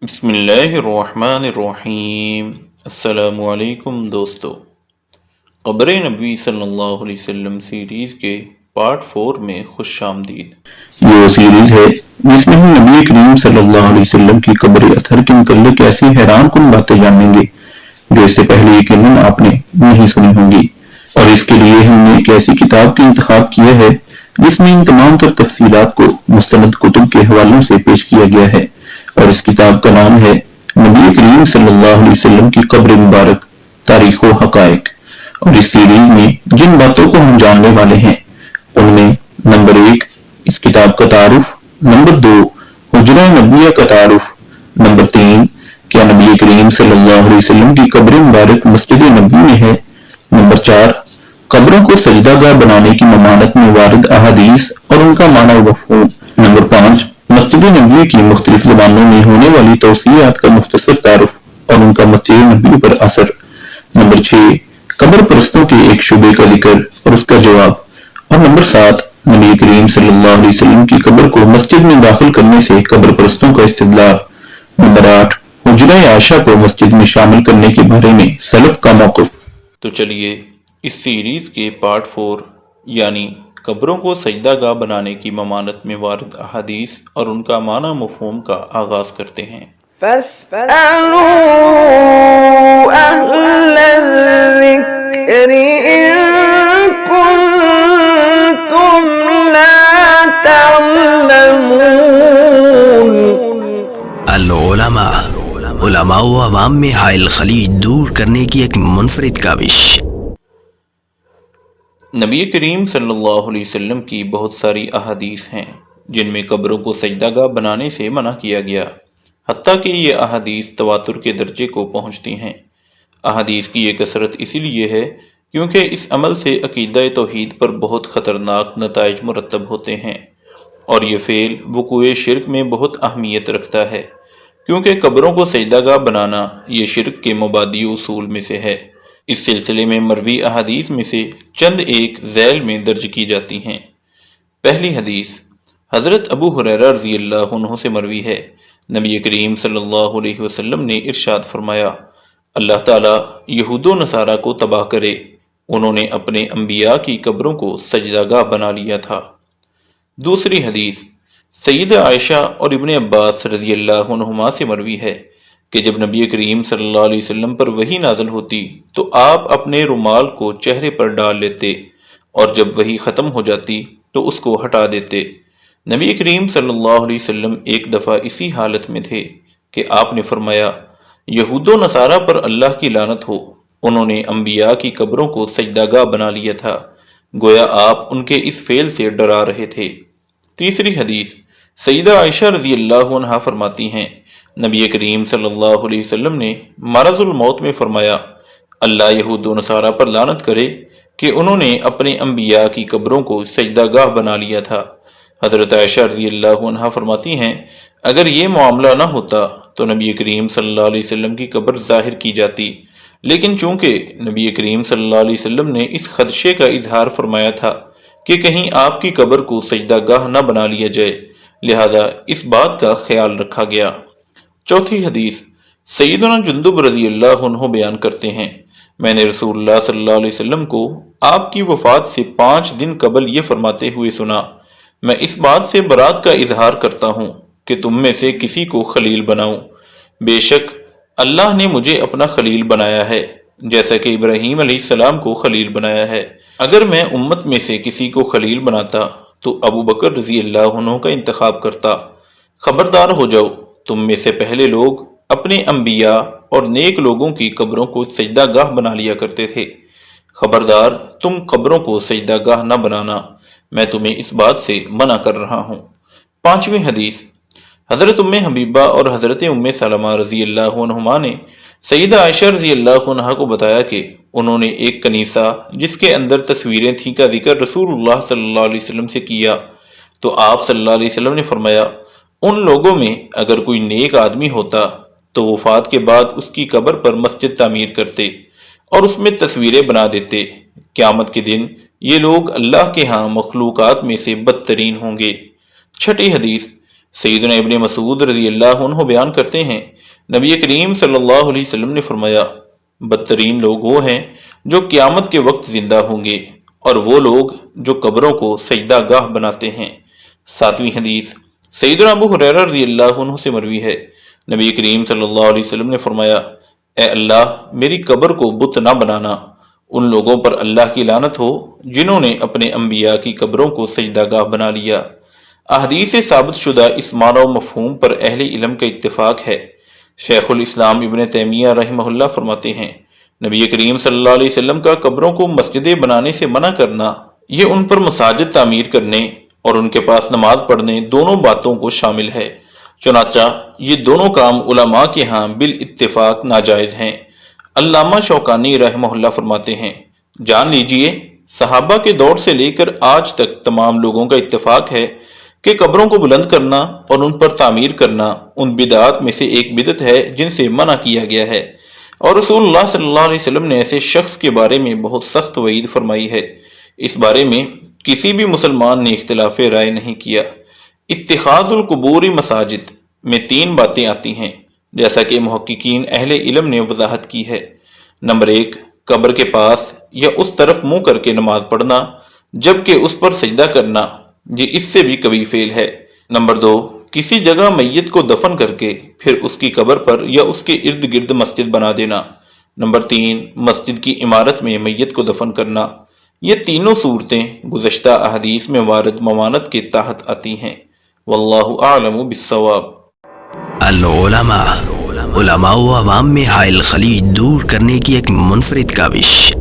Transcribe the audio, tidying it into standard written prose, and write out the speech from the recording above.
بسم اللہ الرحمن الرحیم۔ السلام علیکم دوستو، قبر نبی صلی اللہ علیہ وسلم سیریز کے پارٹ 4 میں خوش آمدید۔ یہ وہ سیریز ہے جس میں ہم نبی کریم صلی اللہ علیہ وسلم کی قبر اطہر کے متعلق ایسی حیران کن باتیں جانیں گے جو اس سے پہلے یقیناً آپ نے نہیں سنی ہوں گی، اور اس کے لیے ہم نے ایک ایسی کتاب کا انتخاب کیا ہے جس میں ان تمام تر تفصیلات کو مستند کتب کے حوالوں سے پیش کیا گیا ہے، اور اس کتاب کا نام ہے نبی کریم صلی اللہ علیہ وسلم کی قبر مبارک، تاریخ و حقائق۔ اور اس سیریز میں جن باتوں کو ہم جاننے والے ہیں ان میں نمبر 1 اس کتاب کا تعارف، نمبر 2 حجرہ نبویہ کا تعارف، نمبر 3 کیا نبی کریم صلی اللہ علیہ وسلم کی قبر مبارک مسجد نبوی میں ہے، نمبر 4 قبروں کو سجدہ گاہ بنانے کی ممانعت میں وارد احادیث اور ان کا معنی و مفہوم، نمبر 5 مسجد نبوی کی مختلف زبانوں میں ہونے والی توسیعات کا مختصر تعارف اور ان کا مسجد نبوی پر اثر، نمبر 6 قبر پرستوں کے ایک شبے کا ذکر اور اس کا جواب، اور نمبر 7 نبی کریم صلی اللہ علیہ وسلم کی قبر کو مسجد میں داخل کرنے سے قبر پرستوں کا استدلال، نمبر 8 حجرہ عائشہ کو مسجد میں شامل کرنے کے بارے میں سلف کا موقف۔ تو چلیے اس سیریز کے پارٹ 4 یعنی قبروں کو سجدہ گاہ بنانے کی ممانعت میں وارد احادیث اور ان کا معنی مفہوم کا آغاز کرتے ہیں۔ فَاسْأَلُوا أَهْلَ الذِّكْرِ إِن كُنتُمْ لَا تَعْلَمُونَ۔ علماء و عوام میں حائل خلیج دور کرنے کی ایک منفرد کاوش۔ نبی کریم صلی اللہ علیہ وسلم کی بہت ساری احادیث ہیں جن میں قبروں کو سجدہ گاہ بنانے سے منع کیا گیا، حتیٰ کہ یہ احادیث تواتر کے درجے کو پہنچتی ہیں۔ احادیث کی یہ کثرت اسی لیے ہے کیونکہ اس عمل سے عقیدہ توحید پر بہت خطرناک نتائج مرتب ہوتے ہیں، اور یہ فعل وقوع شرک میں بہت اہمیت رکھتا ہے، کیونکہ قبروں کو سجدہ گاہ بنانا یہ شرک کے مبادی اصول میں سے ہے۔ اس سلسلے میں مروی احادیث میں سے چند ایک ذیل میں درج کی جاتی ہیں۔ پہلی حدیث حضرت ابو ہریرہ رضی اللہ عنہ سے مروی ہے، نبی کریم صلی اللہ علیہ وسلم نے ارشاد فرمایا، اللہ تعالیٰ یہود و نصارہ کو تباہ کرے، انہوں نے اپنے انبیاء کی قبروں کو سجدہ گاہ بنا لیا تھا۔ دوسری حدیث سیدہ عائشہ اور ابن عباس رضی اللہ عنہما سے مروی ہے کہ جب نبی کریم صلی اللہ علیہ وسلم پر وحی نازل ہوتی تو آپ اپنے رومال کو چہرے پر ڈال لیتے، اور جب وحی ختم ہو جاتی تو اس کو ہٹا دیتے۔ نبی کریم صلی اللہ علیہ وسلم ایک دفعہ اسی حالت میں تھے کہ آپ نے فرمایا، یہود و نصارہ پر اللہ کی لعنت ہو، انہوں نے انبیاء کی قبروں کو سجدہ گاہ بنا لیا تھا، گویا آپ ان کے اس فعل سے ڈرا رہے تھے۔ تیسری حدیث سیدہ عائشہ رضی اللہ عنہا فرماتی ہیں، نبی کریم صلی اللہ علیہ وسلم نے مرض الموت میں فرمایا، اللہ یہود و نصارہ پر لعنت کرے کہ انہوں نے اپنے انبیاء کی قبروں کو سجدہ گاہ بنا لیا تھا۔ حضرت عائشہ رضی اللہ عنہا فرماتی ہیں، اگر یہ معاملہ نہ ہوتا تو نبی کریم صلی اللہ علیہ وسلم کی قبر ظاہر کی جاتی، لیکن چونکہ نبی کریم صلی اللہ علیہ وسلم نے اس خدشے کا اظہار فرمایا تھا کہ کہیں آپ کی قبر کو سجدہ گاہ نہ بنا لیا جائے، لہذا اس بات کا خیال رکھا گیا۔ چوتھی حدیث سیدنا جندب رضی اللہ عنہ بیان کرتے ہیں، میں نے رسول اللہ صلی اللہ علیہ وسلم کو آپ کی وفات سے 5 دن قبل یہ فرماتے ہوئے سنا، میں اس بات سے برات کا اظہار کرتا ہوں کہ تم میں سے کسی کو خلیل بناؤں، بے شک اللہ نے مجھے اپنا خلیل بنایا ہے جیسا کہ ابراہیم علیہ السلام کو خلیل بنایا ہے۔ اگر میں امت میں سے کسی کو خلیل بناتا تو ابو بکر رضی اللہ عنہ کا انتخاب کرتا۔ خبردار ہو جاؤ، تم میں سے پہلے لوگ اپنے انبیاء اور نیک لوگوں کی قبروں کو سجدہ گاہ بنا لیا کرتے تھے، خبردار تم قبروں کو سجدہ گاہ نہ بنانا، میں تمہیں اس بات سے منع کر رہا ہوں۔ پانچویں حدیث حضرت ام حبیبہ اور حضرت ام سلمہ رضی اللہ عنہما نے سیدہ عائشہ رضی اللہ عنہا کو بتایا کہ انہوں نے ایک کنیسہ جس کے اندر تصویریں تھیں کا ذکر رسول اللہ صلی اللہ علیہ وسلم سے کیا، تو آپ صلی اللہ علیہ وسلم نے فرمایا، ان لوگوں میں اگر کوئی نیک آدمی ہوتا تو وفات کے بعد اس کی قبر پر مسجد تعمیر کرتے اور اس میں تصویریں بنا دیتے، قیامت کے دن یہ لوگ اللہ کے ہاں مخلوقات میں سے بدترین ہوں گے۔ چھٹی حدیث سیدنا ابن مسعود رضی اللہ عنہ بیان کرتے ہیں، نبی کریم صلی اللہ علیہ وسلم نے فرمایا، بدترین لوگ وہ ہیں جو قیامت کے وقت زندہ ہوں گے، اور وہ لوگ جو قبروں کو سجدہ گاہ بناتے ہیں۔ 7ویں حدیث سیدنا ابو ہریرہ رضی اللہ عنہ سے مروی ہے، نبی کریم صلی اللہ علیہ وسلم نے فرمایا، اے اللہ میری قبر کو بت نہ بنانا، ان لوگوں پر اللہ کی لعنت ہو جنہوں نے اپنے انبیاء کی قبروں کو سجدہ گاہ بنا لیا۔ احادیث سے ثابت شدہ اس معنی و مفہوم پر اہل علم کا اتفاق ہے۔ شیخ الاسلام ابن تیمیہ رحمہ اللہ فرماتے ہیں، نبی کریم صلی اللہ علیہ وسلم کا قبروں کو مسجدیں بنانے سے منع کرنا، یہ ان پر مساجد تعمیر کرنے اور ان کے پاس نماز پڑھنے دونوں باتوں کو شامل ہے۔ چنانچہ یہ دونوں کام علماء کے ہاں بالاتفاق ناجائز ہیں۔ علامہ شوکانی رحمہ اللہ فرماتے ہیں، جان لیجئے صحابہ کے دور سے لے کر آج تک تمام لوگوں کا اتفاق ہے کہ قبروں کو بلند کرنا اور ان پر تعمیر کرنا ان بدعات میں سے ایک بدعت ہے جن سے منع کیا گیا ہے، اور رسول اللہ صلی اللہ علیہ وسلم نے ایسے شخص کے بارے میں بہت سخت وعید فرمائی ہے۔ اس بارے میں کسی بھی مسلمان نے اختلاف رائے نہیں کیا۔ اتخاذ القبور مساجد میں 3 باتیں آتی ہیں، جیسا کہ محققین اہل علم نے وضاحت کی ہے۔ نمبر 1، قبر کے پاس یا اس طرف منہ کر کے نماز پڑھنا جبکہ اس پر سجدہ کرنا، یہ اس سے بھی کبھی فعل ہے۔ نمبر 2، کسی جگہ میت کو دفن کر کے پھر اس کی قبر پر یا اس کے ارد گرد مسجد بنا دینا۔ نمبر 3، مسجد کی عمارت میں میت کو دفن کرنا۔ یہ تینوں صورتیں گزشتہ احادیث میں وارد ممانعت کے تحت آتی ہیں۔ واللہ اعلم بالصواب۔ العلماء، علماء و عوام میں حائل خلیج دور کرنے کی ایک منفرد کاوش۔